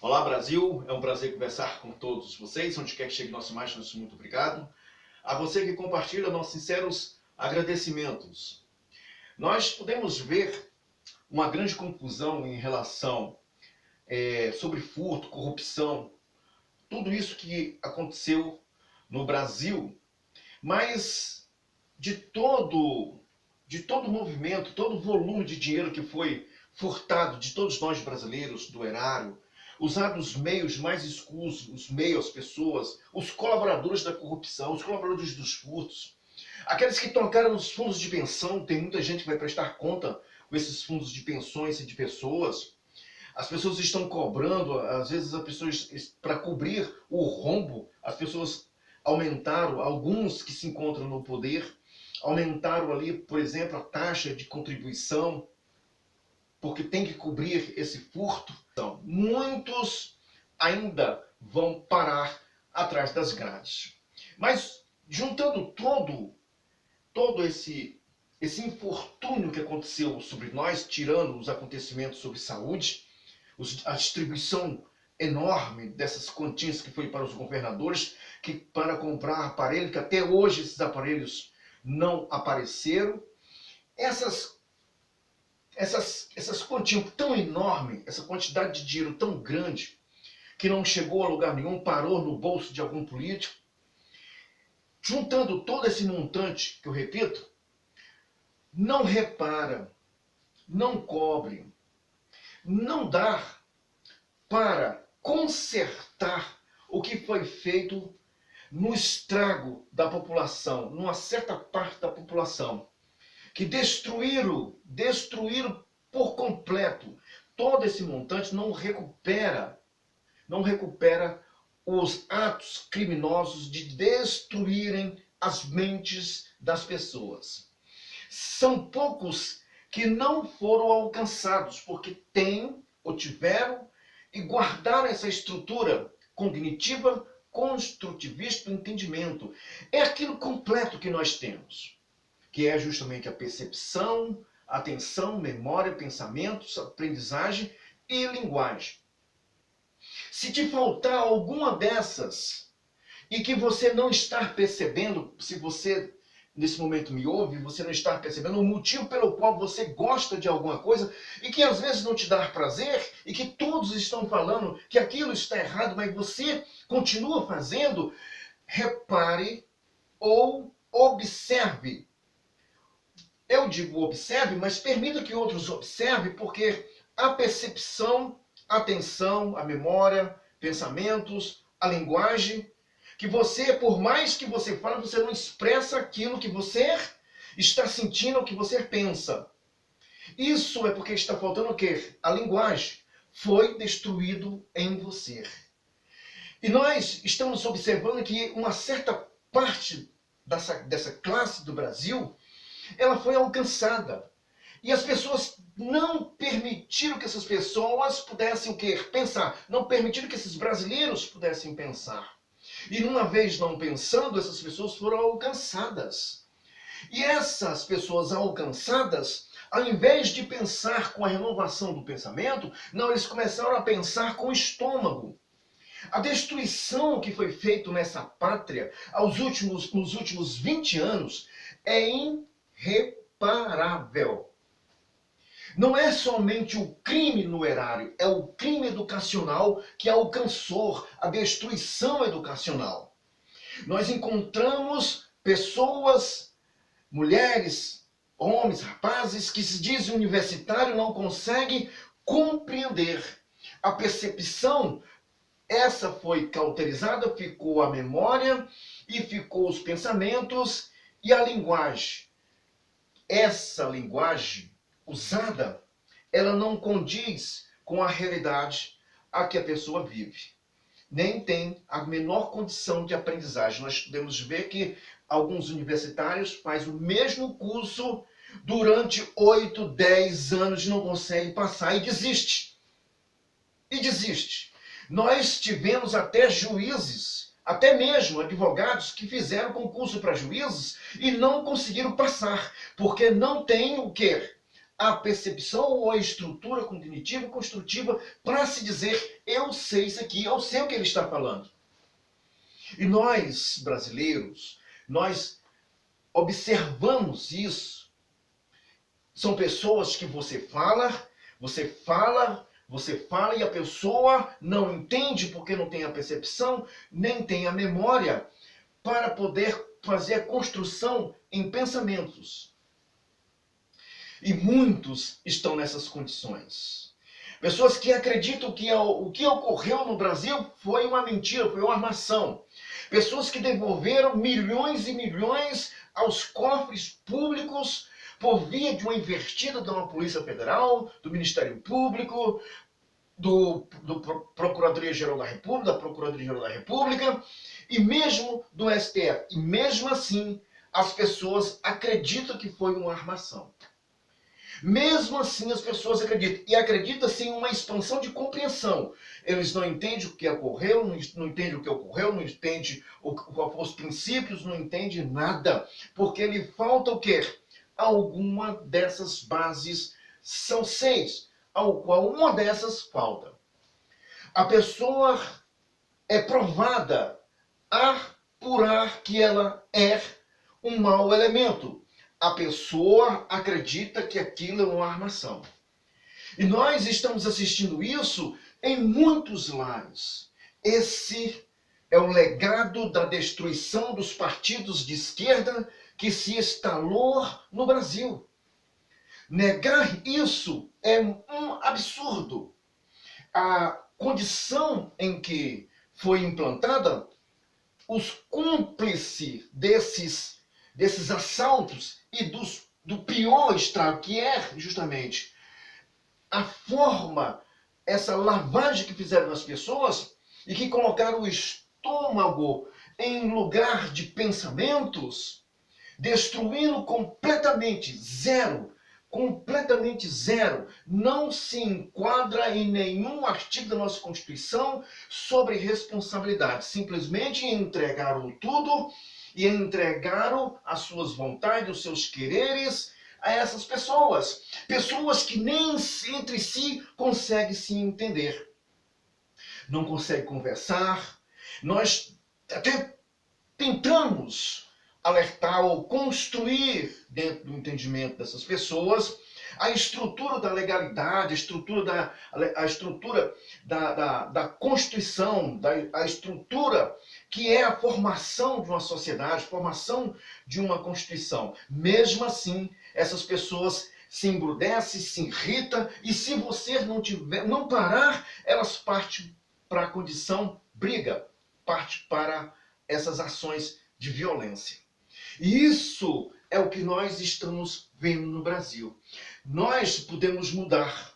Olá, Brasil. É um prazer conversar com todos vocês. Onde quer que chegue nossa imagem, nosso muito obrigado. A você que compartilha, nossos sinceros agradecimentos. Nós podemos ver uma grande confusão em relação sobre furto, corrupção, tudo isso que aconteceu no Brasil, mas de todo o movimento, todo o volume de dinheiro que foi furtado de todos nós brasileiros, do erário, usado os meios mais escusos, os meios, as pessoas, os colaboradores da corrupção, os colaboradores dos furtos, aqueles que tocaram nos fundos de pensão. Tem muita gente que vai prestar conta com esses fundos de pensões e de pessoas. As pessoas estão cobrando, às vezes as pessoas, para cobrir o rombo, as pessoas aumentaram, alguns que se encontram no poder, aumentaram ali, por exemplo, a taxa de contribuição, porque tem que cobrir esse furto. Então, muitos ainda vão parar atrás das grades. Mas, juntando todo esse infortúnio que aconteceu sobre nós, tirando os acontecimentos sobre saúde, a distribuição enorme dessas quantias que foi para os governadores, que para comprar aparelho, que até hoje esses aparelhos não apareceram. Essas quantias tão enormes, essa quantidade de dinheiro tão grande, que não chegou a lugar nenhum, parou no bolso de algum político. Juntando todo esse montante, que eu repito, não repara, não cobre, não dá para consertar o que foi feito no estrago da população, numa certa parte da população, que destruíram por completo. Todo esse montante não recupera os atos criminosos de destruírem as mentes das pessoas. São poucos que não foram alcançados, porque têm ou tiveram e guardaram essa estrutura cognitiva, construtivista do entendimento. É aquilo completo que nós temos, que é justamente a percepção, atenção, memória, pensamentos, aprendizagem e linguagem. Se te faltar alguma dessas e que você não está percebendo, se você nesse momento me ouve, você não está percebendo o motivo pelo qual você gosta de alguma coisa e que às vezes não te dá prazer e que todos estão falando que aquilo está errado, mas você continua fazendo, repare ou observe. Eu digo observe, mas permita que outros observem, porque a percepção, a atenção, a memória, pensamentos, a linguagem, que você, por mais que você fale, você não expressa aquilo que você está sentindo, o que você pensa. Isso é porque está faltando o quê? A linguagem. Foi destruído em você. E nós estamos observando que uma certa parte dessa classe do Brasil, ela foi alcançada. E as pessoas não permitiram que essas pessoas pudessem o quê? Pensar. Não permitiram que esses brasileiros pudessem pensar. E uma vez não pensando, essas pessoas foram alcançadas. E essas pessoas alcançadas, ao invés de pensar com a renovação do pensamento, não, eles começaram a pensar com o estômago. A destruição que foi feita nessa pátria nos últimos 20 anos é irreparável. Não é somente o crime no erário, é o crime educacional que alcançou a destruição educacional. Nós encontramos pessoas, mulheres, homens, rapazes, que se dizem universitários, não conseguem compreender. A percepção, essa foi cauterizada, ficou a memória e ficou os pensamentos e a linguagem. Essa linguagem usada, ela não condiz com a realidade a que a pessoa vive. Nem tem a menor condição de aprendizagem. Nós podemos ver que alguns universitários fazem o mesmo curso durante 8, 10 anos e não conseguem passar e desiste. E desiste. Nós tivemos até juízes, até mesmo advogados que fizeram concurso para juízes e não conseguiram passar, porque não tem o quê? a percepção ou a estrutura cognitiva e construtiva para se dizer, eu sei isso aqui, eu sei o que ele está falando. E nós, brasileiros, nós observamos isso. São pessoas que você fala e a pessoa não entende porque não tem a percepção, nem tem a memória para poder fazer a construção em pensamentos. E muitos estão nessas condições. Pessoas que acreditam que o que ocorreu no Brasil foi uma mentira, foi uma armação. Pessoas que devolveram milhões e milhões aos cofres públicos por via de uma investida de uma Polícia Federal, do Ministério Público, do Procuradoria-Geral da República, da Procuradoria-Geral da República e mesmo do STF. E mesmo assim, as pessoas acreditam que foi uma armação. Mesmo assim, as pessoas acreditam. E acreditam-se em uma expansão de compreensão. Eles não entendem o que ocorreu, não entendem o que ocorreu, não entendem os princípios, não entendem nada. Porque lhe falta o quê? Alguma dessas bases, são 6, ao qual uma dessas falta. A pessoa é provada a apurar que ela é um mau elemento. A pessoa acredita que aquilo é uma armação. E nós estamos assistindo isso em muitos lares. Esse é o legado da destruição dos partidos de esquerda que se instalou no Brasil. Negar isso é um absurdo. A condição em que foi implantada, os cúmplices desses assaltos e do pior estrago, que é justamente a forma, essa lavagem que fizeram nas pessoas e que colocaram o estômago em lugar de pensamentos, destruindo completamente zero, não se enquadra em nenhum artigo da nossa Constituição sobre responsabilidade. Simplesmente entregaram tudo e entregaram as suas vontades, os seus quereres a essas pessoas. Pessoas que nem entre si conseguem se entender. Não conseguem conversar. Nós até tentamos alertar ou construir dentro do entendimento dessas pessoas a estrutura da legalidade, a estrutura da Constituição, a estrutura que é a formação de uma sociedade, formação de uma Constituição. Mesmo assim, essas pessoas se embrutecem, se irritam, e se você não parar, elas partem para a condição briga, partem para essas ações de violência. E isso é o que nós estamos vendo no Brasil. Nós podemos mudar,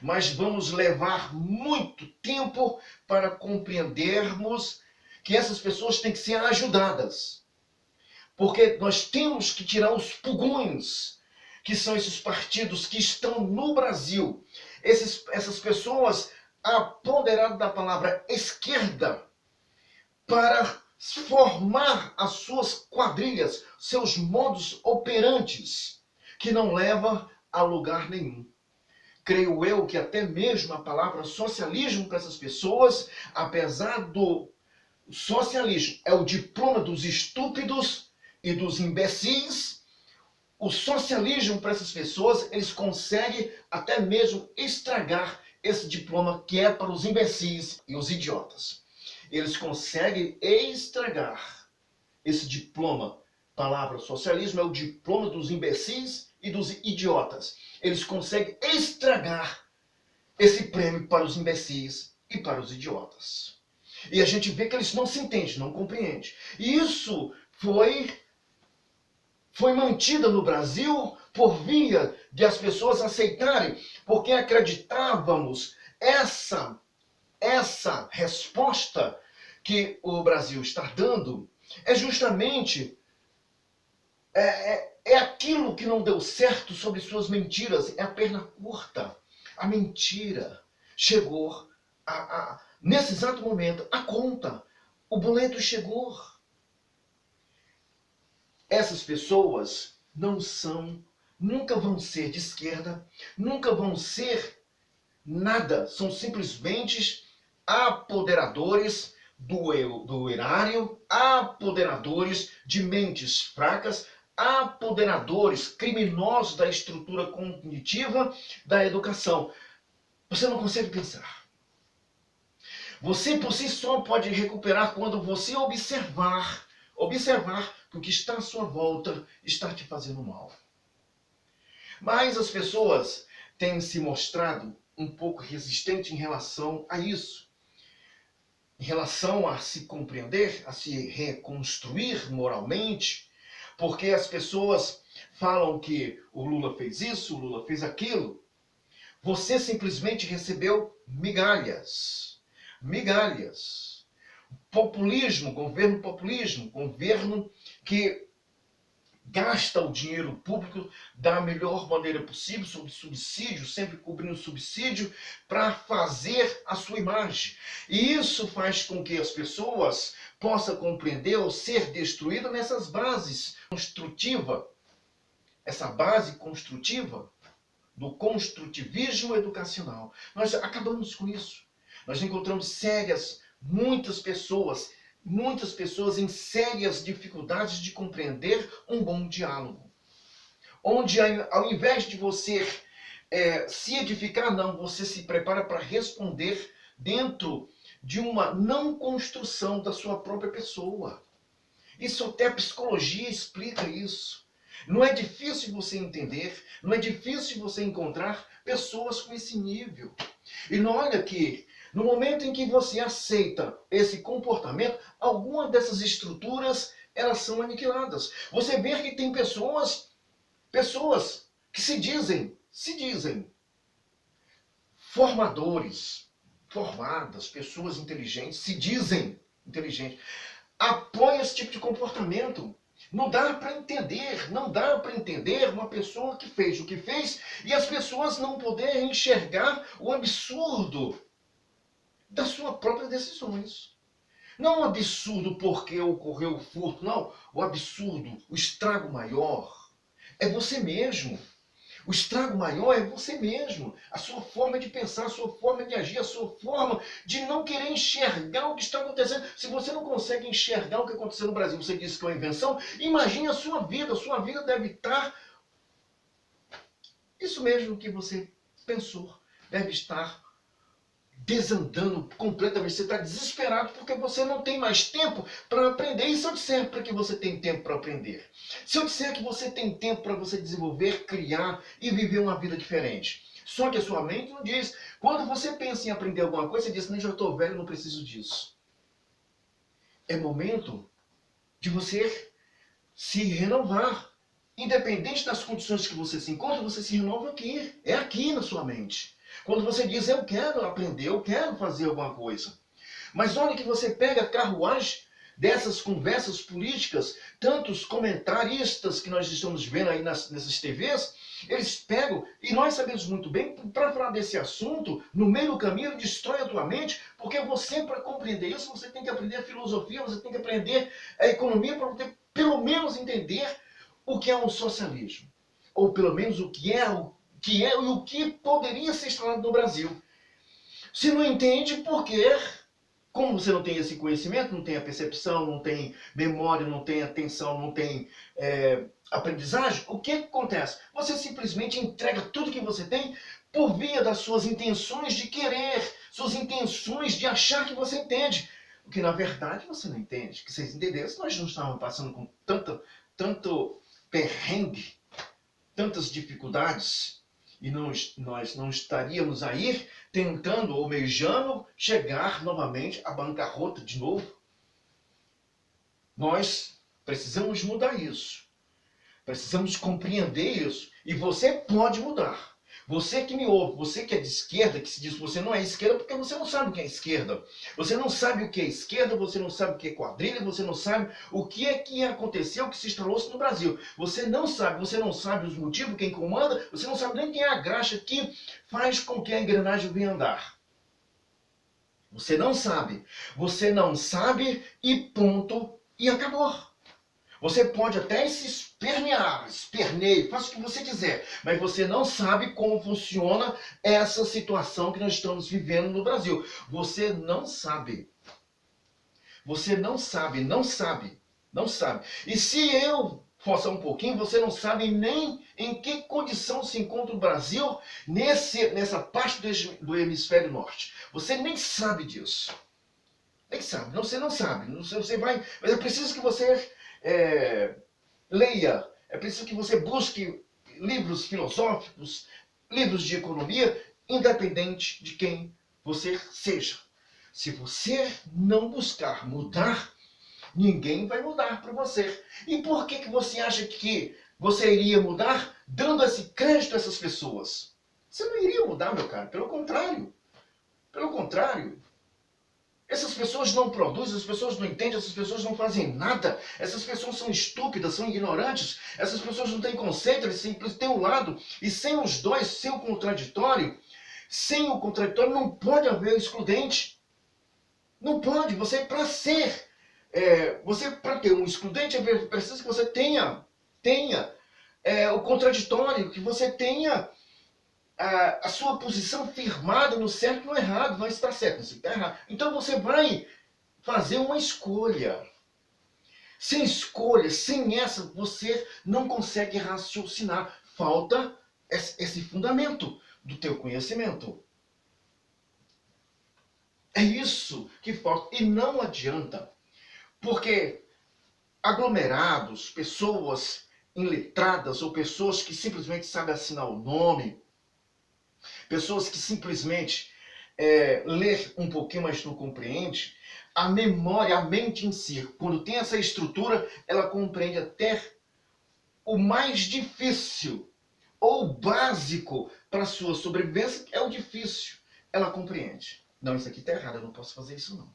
mas vamos levar muito tempo para compreendermos que essas pessoas têm que ser ajudadas. Porque nós temos que tirar os pugões, que são esses partidos que estão no Brasil. Essas pessoas apoderadas da palavra esquerda para formar as suas quadrilhas, seus modus operantes, que não leva a lugar nenhum. Creio eu que até mesmo a palavra socialismo para essas pessoas, apesar do socialismo é o diploma dos estúpidos e dos imbecis, o socialismo para essas pessoas, eles conseguem até mesmo estragar esse diploma que é para os imbecis e os idiotas. Eles conseguem estragar esse diploma. A palavra socialismo é o diploma dos imbecis e dos idiotas. Eles conseguem estragar esse prêmio para os imbecis e para os idiotas. E a gente vê que eles não se entendem, não compreendem. E isso foi mantida no Brasil por via de as pessoas aceitarem, porque acreditávamos essa resposta que o Brasil está dando é justamente aquilo que não deu certo sobre suas mentiras, é a perna curta. A mentira chegou nesse exato momento, a conta, o boleto chegou. Essas pessoas não são nunca vão ser de esquerda, nunca vão ser nada. São simplesmente apoderadores do erário, apoderadores de mentes fracas, apoderadores criminosos da estrutura cognitiva da educação. Você não consegue pensar. Você por si só pode recuperar quando você observar que o que está à sua volta está te fazendo mal. Mas as pessoas têm se mostrado um pouco resistentes em relação a isso. Em relação a se compreender, a se reconstruir moralmente, porque as pessoas falam que o Lula fez isso, o Lula fez aquilo. Você simplesmente recebeu migalhas. Migalhas. Populismo, governo que gasta o dinheiro público da melhor maneira possível, sob subsídio, sempre cobrindo subsídio, para fazer a sua imagem. E isso faz com que as pessoas possam compreender ou ser destruídas nessas bases construtivas. Essa base construtiva do construtivismo educacional. Nós acabamos com isso. Nós encontramos muitas pessoas em sérias dificuldades de compreender um bom diálogo. Onde ao invés de você se edificar, não, você se prepara para responder dentro de uma não construção da sua própria pessoa. Isso até a psicologia explica isso. Não é difícil você entender, não é difícil você encontrar pessoas com esse nível. E não olha que no momento em que você aceita esse comportamento, algumas dessas estruturas, elas são aniquiladas. Você vê que tem pessoas que se dizem formadas, pessoas inteligentes, se dizem inteligentes, apoiam esse tipo de comportamento. Não dá para entender uma pessoa que fez o que fez e as pessoas não poderem enxergar o absurdo das suas próprias decisões. Não o absurdo porque ocorreu o furto, não. O absurdo, o estrago maior é você mesmo. O estrago maior é você mesmo. A sua forma de pensar, a sua forma de agir, a sua forma de não querer enxergar o que está acontecendo. Se você não consegue enxergar o que aconteceu no Brasil, você disse que é uma invenção, imagine a sua vida. A sua vida deve estar... Isso mesmo que você pensou. Deve estar desandando completamente. Você está desesperado porque você não tem mais tempo para aprender. E se eu disser para que você tem tempo para aprender? Se eu disser que você tem tempo para você desenvolver, criar e viver uma vida diferente? Só que a sua mente não diz. Quando você pensa em aprender alguma coisa, você diz, não, já estou velho, não preciso disso. É momento de você se renovar. Independente das condições que você se encontra, você se renova aqui. É aqui na sua mente. Quando você diz, eu quero aprender, eu quero fazer alguma coisa. Mas olha que você pega a carruagem dessas conversas políticas, tantos comentaristas que nós estamos vendo aí nessas TVs, eles pegam, e nós sabemos muito bem, para falar desse assunto, no meio do caminho ele destrói a tua mente, porque você, para compreender isso, você tem que aprender a filosofia, você tem que aprender a economia, para você pelo menos entender o que é um socialismo. Ou pelo menos o que é e o que poderia ser instalado no Brasil. Se não entende, por quê? Como você não tem esse conhecimento, não tem a percepção, não tem memória, não tem atenção, não tem aprendizagem, o que acontece? Você simplesmente entrega tudo que você tem por via das suas intenções de querer, suas intenções de achar que você entende. O que na verdade você não entende. Que vocês entendessem, nós não estávamos passando com tanto perrengue, tantas dificuldades, e nós não estaríamos aí tentando, almejando, chegar novamente à bancarrota de novo. Nós precisamos mudar isso. Precisamos compreender isso. E você pode mudar. Você que me ouve, você que é de esquerda, que se diz que você não é esquerda, porque você não sabe o que é esquerda. Você não sabe o que é esquerda, você não sabe o que é quadrilha, você não sabe o que é que aconteceu, que se instalou-se no Brasil. Você não sabe os motivos, quem comanda, você não sabe nem quem é a graxa que faz com que a engrenagem venha andar. Você não sabe e ponto, e acabou. Você pode até se esperneie, faça o que você quiser, mas você não sabe como funciona essa situação que nós estamos vivendo no Brasil. Você não sabe. Você não sabe, não sabe, não sabe. E se eu forçar um pouquinho, você não sabe nem em que condição se encontra o Brasil nessa parte do hemisfério norte. Você nem sabe disso. Nem sabe, você não sabe. Você vai, mas é preciso que você leia, é preciso que você busque livros filosóficos, livros de economia, independente de quem você seja. Se você não buscar mudar, ninguém vai mudar para você. E por que você acha que você iria mudar dando esse crédito a essas pessoas? Você não iria mudar, meu caro. Pelo contrário. Pelo contrário. Essas pessoas não produzem, essas pessoas não entendem, essas pessoas não fazem nada. Essas pessoas são estúpidas, são ignorantes. Essas pessoas não têm conceito, eles simplesmente têm um lado. E sem os dois, sem o contraditório não pode haver o excludente. Não pode. Você, para ter um excludente, é preciso que você tenha o contraditório, que você tenha a sua posição firmada no certo e no errado. Não está certo, não está errado. Então você vai fazer uma escolha. Sem escolha, sem essa, você não consegue raciocinar. Falta esse fundamento do teu conhecimento. É isso que falta. E não adianta. Porque aglomerados, pessoas iletradas ou pessoas que simplesmente sabem assinar o nome, pessoas que simplesmente lê um pouquinho, mas não compreende, a memória, a mente em si, quando tem essa estrutura, ela compreende até o mais difícil ou básico para a sua sobrevivência, que é o difícil. Ela compreende. Não, isso aqui está errado, eu não posso fazer isso não.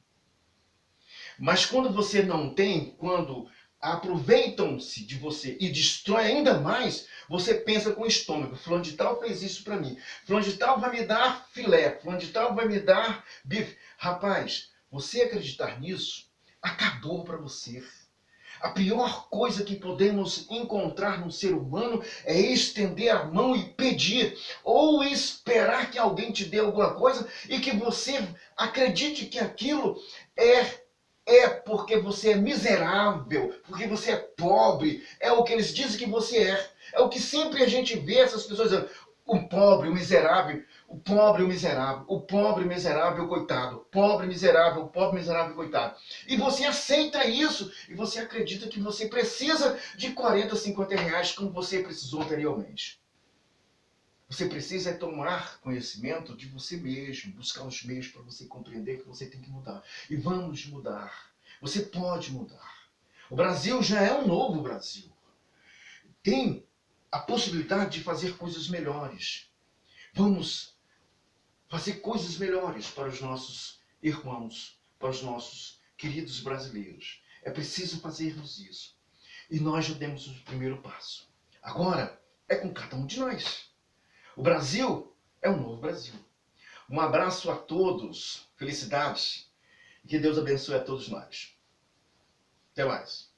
Mas quando você não tem, quando aproveitam-se de você e destrói ainda mais, você pensa com o estômago. Fulano de tal fez isso para mim. Fulano de tal vai me dar filé. Fulano de tal vai me dar bife. Rapaz, você acreditar nisso, acabou para você. A pior coisa que podemos encontrar no ser humano é estender a mão e pedir, ou esperar que alguém te dê alguma coisa e que você acredite que aquilo é porque você é miserável, porque você é pobre, é o que eles dizem que você é. É o que sempre a gente vê essas pessoas dizendo, o pobre, o miserável, o pobre, o miserável, o pobre, miserável, coitado, pobre, miserável, pobre, miserável, coitado. E você aceita isso, e você acredita que você precisa de 40, 50 reais como você precisou anteriormente. Você precisa tomar conhecimento de você mesmo, buscar os meios para você compreender que você tem que mudar. E vamos mudar. Você pode mudar. O Brasil já é um novo Brasil. Tem a possibilidade de fazer coisas melhores. Vamos fazer coisas melhores para os nossos irmãos, para os nossos queridos brasileiros. É preciso fazermos isso. E nós já demos o primeiro passo. Agora é com cada um de nós. O Brasil é um novo Brasil. Um abraço a todos, felicidades, e que Deus abençoe a todos nós. Até mais.